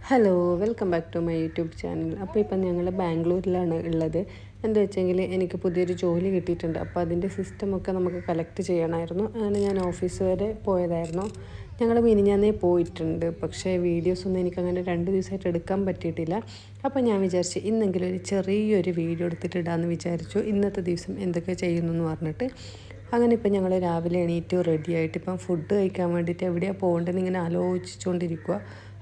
Hello, welcome back to my YouTube channel. അപ്പോൾ ഇപ്പം ഞങ്ങൾ ബാംഗ്ലൂരിലാണ് ഉള്ളത്. എന്താ വെച്ചെങ്കിൽ എനിക്ക് പുതിയൊരു ജോലി കിട്ടിയിട്ടുണ്ട്. അപ്പോൾ അതിൻ്റെ സിസ്റ്റമൊക്കെ നമുക്ക് കളക്ട് ചെയ്യണമായിരുന്നു. അങ്ങനെ ഞാൻ ഓഫീസ് വരെ പോയതായിരുന്നു. ഞങ്ങൾ മിനിഞ്ഞാന്നേ പോയിട്ടുണ്ട്. പക്ഷേ വീഡിയോസൊന്നും എനിക്കങ്ങനെ 2 ദിവസമായിട്ട് എടുക്കാൻ പറ്റിയിട്ടില്ല. അപ്പോൾ ഞാൻ വിചാരിച്ചു ഇന്നെങ്കിലും ഒരു ചെറിയൊരു വീഡിയോ എടുത്തിട്ട് ഇടാമെന്ന് വിചാരിച്ചു. ഇന്നത്തെ ദിവസം എന്തൊക്കെ ചെയ്യുന്നു എന്ന് പറഞ്ഞിട്ട്. അങ്ങനെ ഇപ്പം ഞങ്ങൾ രാവിലെ എണീറ്റ് റെഡി ആയിട്ട് ഇപ്പം ഫുഡ് കഴിക്കാൻ വേണ്ടിയിട്ട് എവിടെയാണ് പോകേണ്ടതെന്ന് ഇങ്ങനെ ആലോചിച്ചുകൊണ്ടിരിക്കുക.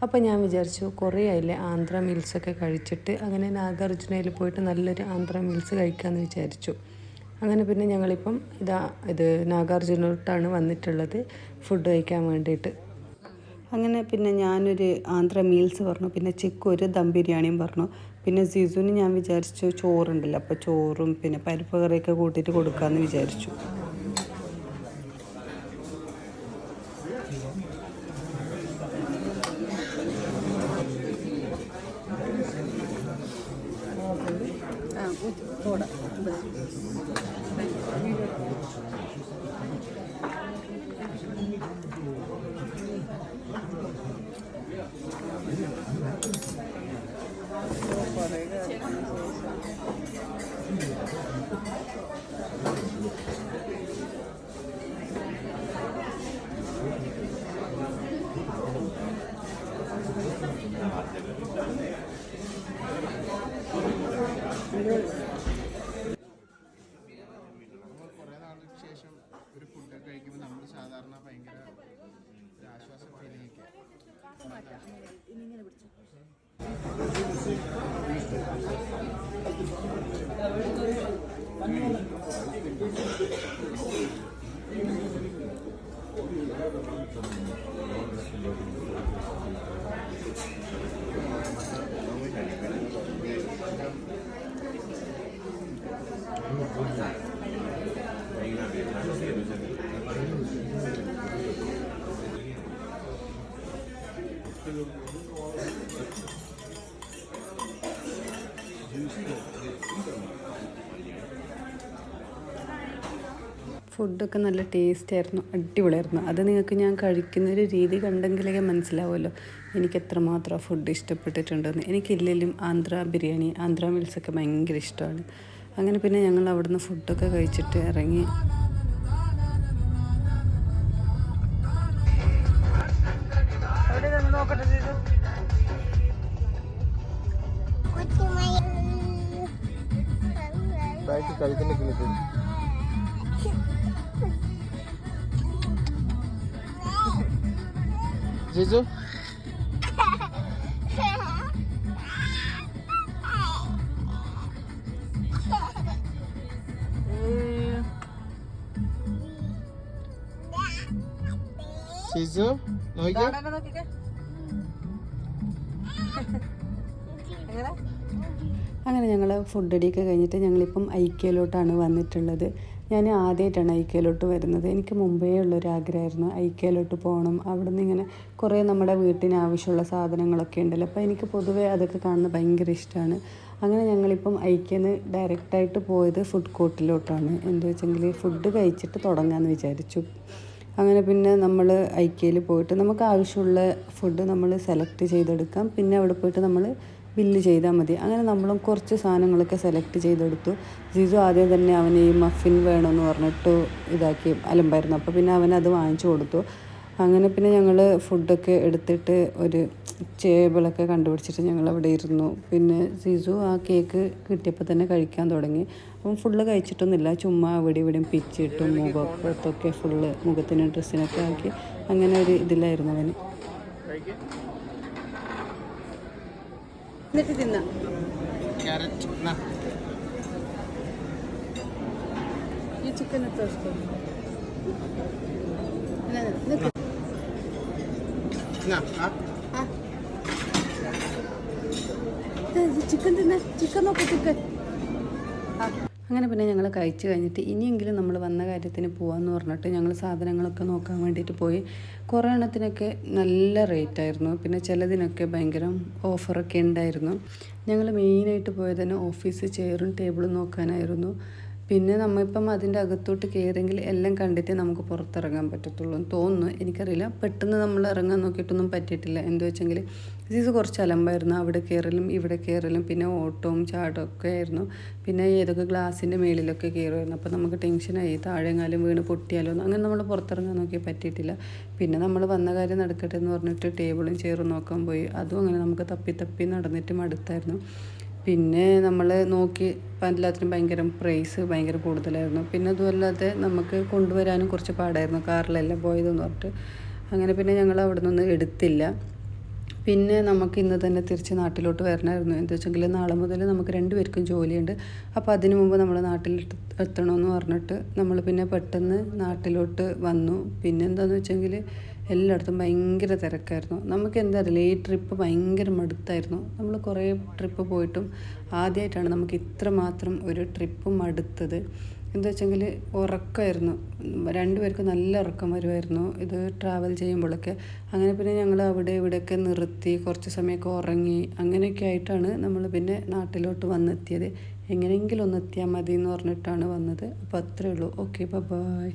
അപ്പോൾ ഞാൻ വിചാരിച്ചു കുറേ ആയില്ലേ ആന്ധ്ര മീൽസൊക്കെ കഴിച്ചിട്ട്, അങ്ങനെ നാഗാർജുനയിൽ പോയിട്ട് നല്ലൊരു ആന്ധ്ര മീൽസ് കഴിക്കാമെന്ന് വിചാരിച്ചു. അങ്ങനെ പിന്നെ ഞങ്ങളിപ്പം ഇത് നാഗാർജുനോട്ടാണ് വന്നിട്ടുള്ളത് ഫുഡ് കഴിക്കാൻ വേണ്ടിയിട്ട്. അങ്ങനെ പിന്നെ ഞാനൊരു ആന്ധ്ര മീൽസ് പറഞ്ഞു, പിന്നെ ചിക്കു ഒരു ദം ബിരിയാണിയും പറഞ്ഞു. പിന്നെ സിസുവിന് ഞാൻ വിചാരിച്ചു ചോറുണ്ടല്ലോ, അപ്പോൾ ചോറും പിന്നെ പരിപ്പ് കറിയൊക്കെ കൂട്ടിയിട്ട് കൊടുക്കാമെന്ന് വിചാരിച്ചു. थोड़ा ശേഷം ഒരു ഫുഡ് കഴിക്കുമ്പോൾ നമ്മൾ സാധാരണ ഭയങ്കര ഒരു ആശ്വാസം ഫീൽ ചെയ്യിക്കുക. ഫുഡൊക്കെ നല്ല ടേസ്റ്റ് ആയിരുന്നു, അടിപൊളിയായിരുന്നു. അത് നിങ്ങൾക്ക് ഞാൻ കഴിക്കുന്നൊരു രീതി കണ്ടെങ്കിലേ മനസ്സിലാവുമല്ലോ എനിക്ക് എത്രമാത്രം ഫുഡ് ഇഷ്ടപ്പെട്ടിട്ടുണ്ടെന്ന്. എനിക്കില്ലെങ്കിലും ആന്ധ്ര ബിരിയാണി, ആന്ധ്ര മീൽസൊക്കെ ഭയങ്കര ഇഷ്ടമാണ്. അങ്ങനെ പിന്നെ ഞങ്ങൾ അവിടുന്ന് ഫുഡൊക്കെ കഴിച്ചിട്ട് ഇറങ്ങി. ജിജു ജിജു നോക്കിക്കേ. അങ്ങനെ ഞങ്ങൾ ഫുഡ് അടിയൊക്കെ കഴിഞ്ഞിട്ട് ഞങ്ങളിപ്പം ഐക്യയിലോട്ടാണ് വന്നിട്ടുള്ളത്. ഞാൻ ആദ്യമായിട്ടാണ് ഐക്യയിലോട്ട് വരുന്നത്. എനിക്ക് മുമ്പേ ഉള്ളൊരു ആഗ്രഹമായിരുന്നു ഐക്യയിലോട്ട് പോകണം. അവിടെ നിന്ന് ഇങ്ങനെ കുറേ നമ്മുടെ വീട്ടിന് ആവശ്യമുള്ള സാധനങ്ങളൊക്കെ ഉണ്ടല്ലോ, അപ്പോൾ എനിക്ക് പൊതുവേ അതൊക്കെ കാണുന്നത് ഭയങ്കര ഇഷ്ടമാണ്. അങ്ങനെ ഞങ്ങളിപ്പം ഐക്യന്ന് ഡയറക്റ്റായിട്ട് പോയത് ഫുഡ് കോർട്ടിലോട്ടാണ്. എന്താ വെച്ചെങ്കിൽ ഫുഡ് കഴിച്ചിട്ട് തുടങ്ങാമെന്ന് വിചാരിച്ചു. അങ്ങനെ പിന്നെ നമ്മൾ ഐക്യയിൽ പോയിട്ട് നമുക്ക് ആവശ്യമുള്ള ഫുഡ് നമ്മൾ സെലക്ട് ചെയ്തെടുക്കാം. പിന്നെ അവിടെ പോയിട്ട് നമ്മൾ ബില്ല് ചെയ്താൽ മതി. അങ്ങനെ നമ്മളും കുറച്ച് സാധനങ്ങളൊക്കെ സെലക്ട് ചെയ്തെടുത്തു. ജിജു ആദ്യം തന്നെ അവന് ഈ മഫിൻ വേണമെന്ന് പറഞ്ഞിട്ട് ഇതാക്കി അലമ്പായിരുന്നു. അപ്പോൾ പിന്നെ അവനത് വാങ്ങിച്ചു കൊടുത്തു. അങ്ങനെ പിന്നെ ഞങ്ങൾ ഫുഡൊക്കെ എടുത്തിട്ട് ഒരു ടേബിളൊക്കെ കണ്ടുപിടിച്ചിട്ട് ഞങ്ങൾ അവിടെ ഇരുന്നു. പിന്നെ ജിജു ആ കേക്ക് കിട്ടിയപ്പോൾ തന്നെ കഴിക്കാൻ തുടങ്ങി. അപ്പം ഫുള്ള് കഴിച്ചിട്ടൊന്നുമില്ല, ചുമ്മാ അവിടെ ഇവിടെയും പിച്ചിട്ടും മുഖത്തൊക്കെ ഫുള്ള് മുഖത്തിനും ഡ്രസ്സിനൊക്കെ ആക്കി അങ്ങനെ ഒരു ഇതിലായിരുന്നു അവന്. എന്നിട്ട് തിന്നാം. ഈ ചിക്കൻ എത്ര ഇഷ്ടം? ചിക്കൻ തിന്ന, ചിക്കൻ നോക്ക്, ചിക്കൻ. അങ്ങനെ പിന്നെ ഞങ്ങൾ കഴിച്ച് കഴിഞ്ഞിട്ട് ഇനിയെങ്കിലും നമ്മൾ വന്ന കാര്യത്തിന് പോകാമെന്ന് പറഞ്ഞിട്ട് ഞങ്ങൾ സാധനങ്ങളൊക്കെ നോക്കാൻ വേണ്ടിയിട്ട് പോയി. കുറേ എണ്ണത്തിനൊക്കെ നല്ല റേറ്റായിരുന്നു, പിന്നെ ചിലതിനൊക്കെ ഭയങ്കര ഓഫറൊക്കെ ഉണ്ടായിരുന്നു. ഞങ്ങൾ മെയിനായിട്ട് പോയത് തന്നെ ഓഫീസ് ചെയറും ടേബിളും നോക്കാനായിരുന്നു. പിന്നെ നമ്മളിപ്പം അതിൻ്റെ അകത്തോട്ട് കയറിയെങ്കിൽ എല്ലാം കണ്ടിട്ട് നമുക്ക് പുറത്തിറങ്ങാൻ പറ്റത്തുള്ളൂ എന്ന് തോന്നുന്നു, എനിക്കറിയില്ല. പെട്ടെന്ന് നമ്മൾ ഇറങ്ങാൻ നോക്കിയിട്ടൊന്നും പറ്റിയിട്ടില്ല. എന്താ വെച്ചെങ്കിൽ ഇത് കുറച്ച് അലമ്പായിരുന്നു, അവിടെ കയറലും ഇവിടെ കയറലും, പിന്നെ ഓട്ടവും ചാട്ടവും ഒക്കെ ആയിരുന്നു. പിന്നെ ഏതൊക്കെ ഗ്ലാസിൻ്റെ മേളിലൊക്കെ കയറുമായിരുന്നു. അപ്പോൾ നമുക്ക് ടെൻഷനായി, താഴെങ്ങാലും വീണ് പൊട്ടിയാലോ, അങ്ങനെ നമ്മൾ പുറത്തിറങ്ങാൻ നോക്കി പറ്റിയിട്ടില്ല. പിന്നെ നമ്മൾ വന്ന കാര്യം നടക്കട്ടെ എന്ന് പറഞ്ഞിട്ട് ടേബിളും ചെയറും നോക്കാൻ പോയി. അതും അങ്ങനെ നമുക്ക് തപ്പി നടന്നിട്ട് മടുത്തായിരുന്നു. പിന്നെ നമ്മൾ നോക്കി എല്ലാത്തിനും ഭയങ്കര കൂടുതലായിരുന്നു. പിന്നെ അതുമല്ലാതെ നമുക്ക് കൊണ്ടുവരാനും കുറച്ച് പാടായിരുന്നു, കാറിലല്ല പോയതെന്ന് പറഞ്ഞിട്ട്. അങ്ങനെ പിന്നെ ഞങ്ങൾ അവിടെ നിന്ന് എടുത്തില്ല. പിന്നെ നമുക്ക് ഇന്ന് തന്നെ തിരിച്ച് നാട്ടിലോട്ട് വരണമായിരുന്നു. എന്താ വെച്ചെങ്കിൽ നാളെ മുതൽ നമുക്ക് 2 പേർക്കും ജോലിയുണ്ട്. അപ്പോൾ അതിന് മുമ്പ് നമ്മൾ നാട്ടിൽ എത്തണമെന്ന് പറഞ്ഞിട്ട് നമ്മൾ പിന്നെ പെട്ടെന്ന് നാട്ടിലോട്ട് വന്നു. പിന്നെ എന്താണെന്ന് വെച്ചെങ്കിൽ എല്ലായിടത്തും ഭയങ്കര തിരക്കായിരുന്നു. നമുക്ക് എന്താ അറിയില്ല, ഈ ട്രിപ്പ് ഭയങ്കര മടുത്തായിരുന്നു. നമ്മൾ കുറേ ട്രിപ്പ് പോയിട്ടും ആദ്യമായിട്ടാണ് നമുക്ക് ഇത്രമാത്രം ഒരു ട്രിപ്പ് മടുത്തത്. എന്താ വെച്ചെങ്കിൽ ഉറക്കമായിരുന്നു, 2 പേർക്ക് നല്ല ഉറക്കം വരുമായിരുന്നു ഇത് ട്രാവൽ ചെയ്യുമ്പോഴൊക്കെ. അങ്ങനെ പിന്നെ ഞങ്ങൾ അവിടെ ഇവിടെയൊക്കെ നിർത്തി കുറച്ച് സമയമൊക്കെ ഉറങ്ങി. അങ്ങനെയൊക്കെ ആയിട്ടാണ് നമ്മൾ പിന്നെ നാട്ടിലോട്ട് വന്നെത്തിയത്. എങ്ങനെയെങ്കിലും ഒന്ന് എത്തിയാൽ മതി എന്ന് പറഞ്ഞിട്ടാണ് വന്നത്. അപ്പോൾ അത്രയേ ഉള്ളൂ. Okay, by.